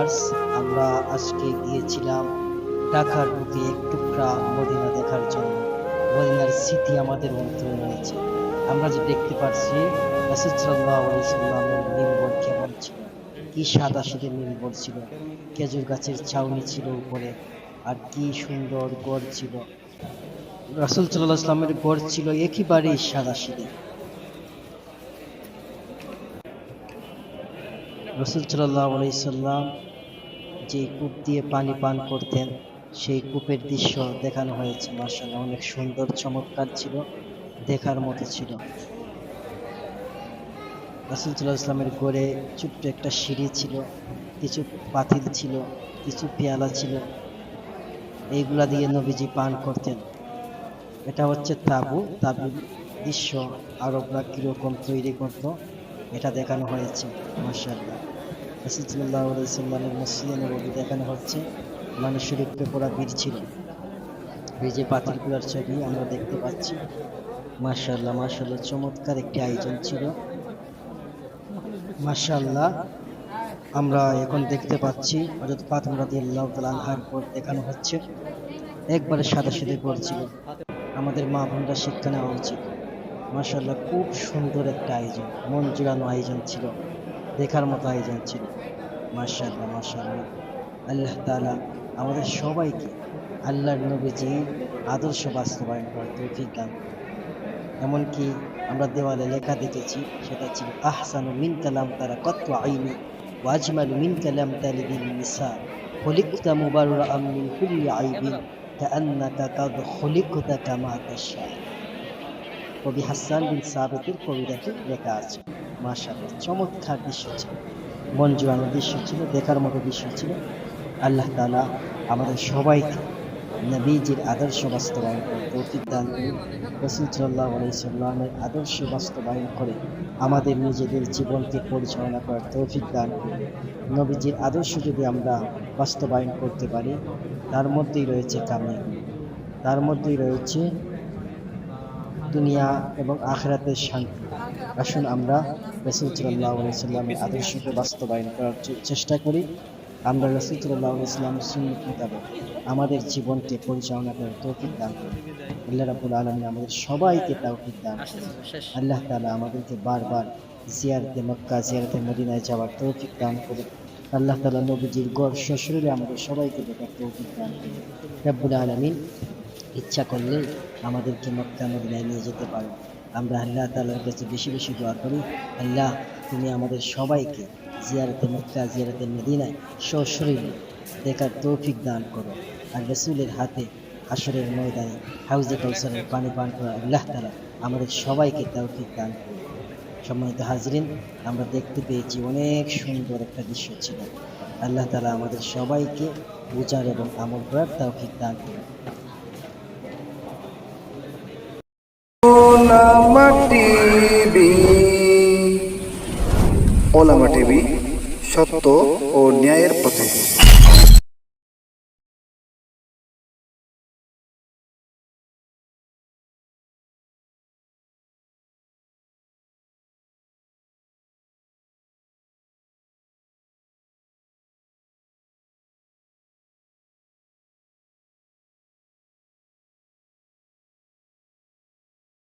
Viewers, আমরা আজকে গিয়েছিলাম ঢাকার বুকে এক টুকরা মদিনা দেখার জন্য। মদিনার স্মৃতি আমাদের অন্তরে রয়েছে। আমরা যে দেখতে পাচ্ছি রাসূল সাল্লাল্লাহু আলাইহি সাল্লামের মিম্বর কেমন ছিল, কি সাদা সিধে মিম্বর ছিল, খেজুর গাছের ছাউনি ছিল উপরে, আর কি সুন্দর গড় ছিল। রাসূল সাল্লাল্লাহু আলাইহি সাল্লামের গড় ছিল একেবারেই সাদা সিধে। রাসূল সাল্লাল্লাহু আলাইহি সাল্লাম যে কূপ দিয়ে পানি পান করতেন, সেই কূপের দৃশ্য দেখানো হয়েছে। মাশাআল্লাহ, অনেক সুন্দর চমৎকার ছিল, দেখার মতো ছিল। রাসূল সাল্লাল্লাহু আলাইহি সাল্লামের গড়ে ছোট্ট একটা সিঁড়ি ছিল, কিছু পাতিল ছিল, কিছু পেয়ালা ছিল, এইগুলা দিয়ে নবীজি পান করতেন। এটা হচ্ছে তাঁবু। তাঁবুর দৃশ্য আরবরা কিরকম তৈরি করত এটা দেখানো হয়েছে। মাশাআল্লাহ, রাসূল সাল্লাল্লাহু আলাইহি সাল্লামের মসজিদে নববী দেখানো হচ্ছে। মানুষের উপরে পড়া ভিড় ছিল। এই যে পাতিলগুলার ছবি আমরা দেখতে পাচ্ছি। মাশাআল্লাহ মাশাআল্লাহ, চমৎকার একটি আয়োজন ছিল। মাশাআল্লাহ, আমরা এখন দেখতে পাচ্ছি হযরত ফাতেমা রাদিয়াল্লাহু তাআলা আনহার পর দেখানো হচ্ছে। একবারে সাদা সিধে করছিল। আমাদের মা বোনরা শিক্ষা নেওয়া উচিত। মাশাআল্লাহ, খুব সুন্দর একটা আয়োজন, মন জুড়ানো আয়োজন ছিল, দেখার মতো আয়োজন ছিল। মাশাআল্লাহ মাশাআল্লাহ, আল্লাহ তাআলা আমাদের সবাইকে আল্লাহর নবীজি আদর্শ বাস্তবায়ন করার তৌফিক দান করুন। এমনকি আমরা দেওয়ালে লেখা দেখেছি, সেটা ছিল আহসানু মিন কালাম তারা কত আইনি ওয়া আজমালু মিন কালাম তালিবিন নিসা খুলিকতা মুবাররাআম মিন কুল্লি আইবিন কাআন্নাকা কাদ খুলিকতা কামা তাশা। কবি হাসান বিন সাবিতের কবিতাটি লেখা আছে। মাশাআল্লাহ, চমৎকার দৃশ্য ছিল, মন জুড়ানো দৃশ্য ছিল, দেখার মতো দৃশ্য ছিল। আল্লাহ তাআলা আমাদের সবাইকে নবীজির আদর্শ বাস্তবায়ন করে তৌফিক দান করুন। রাসূল সাল্লাল্লাহু আলাইহি সাল্লামের আদর্শ বাস্তবায়ন করে আমাদের নিজেদের জীবনকে পরিচালনা করার তৌফিক দান করুন। নবীজির আদর্শ যদি আমরা বাস্তবায়ন করতে পারি, তার মধ্যেই রয়েছে কামিয়াবি, তার মধ্যেই রয়েছে দুনিয়া এবং আখিরাতের শান্তি। আসুন আমরা রাসূল সাল্লাল্লাহু আলাইহি সাল্লামের আদর্শকে বাস্তবায়ন করার চেষ্টা করি। আমরা রাসূল সাল্লাল্লাহু আলাইহি সাল্লামের সুন্নাত মোতাবেক আমাদের জীবনকে পরিচালনা করার তৌফিক দান করুন। আল্লাহ রাব্বুল আলামিন আমাদের সবাইকে তৌফিক দান করুন। আল্লাহ তাআলা আমাদেরকে বারবার জিয়ারতে মক্কা, জিয়ারতে মদিনায় যাওয়ার তৌফিক দান করুন। আল্লাহ তাআলা নবীজির গড় সশরীরে আমাদের সবাইকে দেখার তৌফিক দান করুন। রাব্বুল আলামিন ইচ্ছা করলে আমাদেরকে মক্কা মদিনায় নিয়ে যেতে পারেন। আমরা আল্লাহ তাআলার কাছে বেশি বেশি দোয়া করি, আল্লাহ তুমি আমাদের সবাইকে জিয়ারতে মক্কা, জিয়ারতে মদিনায় সশরীরে দেখার তৌফিক দান করো। আর রাসূলের হাতে হাসরের ময়দানে হাউজে কাউসারের পানি পান করা আল্লাহ তাআলা আমাদের সবাইকে তৌফিক দান করুন। সম্মানিত হাজরিন, আমরা দেখতে পেয়েছি অনেক সুন্দর একটা দৃশ্য ছিল। আল্লাহ তাআলা আমাদের সবাইকে বুঝার এবং আমল করার তৌফিক দান করুন। ওলামা টিভি, সত্য ও ন্যায়ের পথে।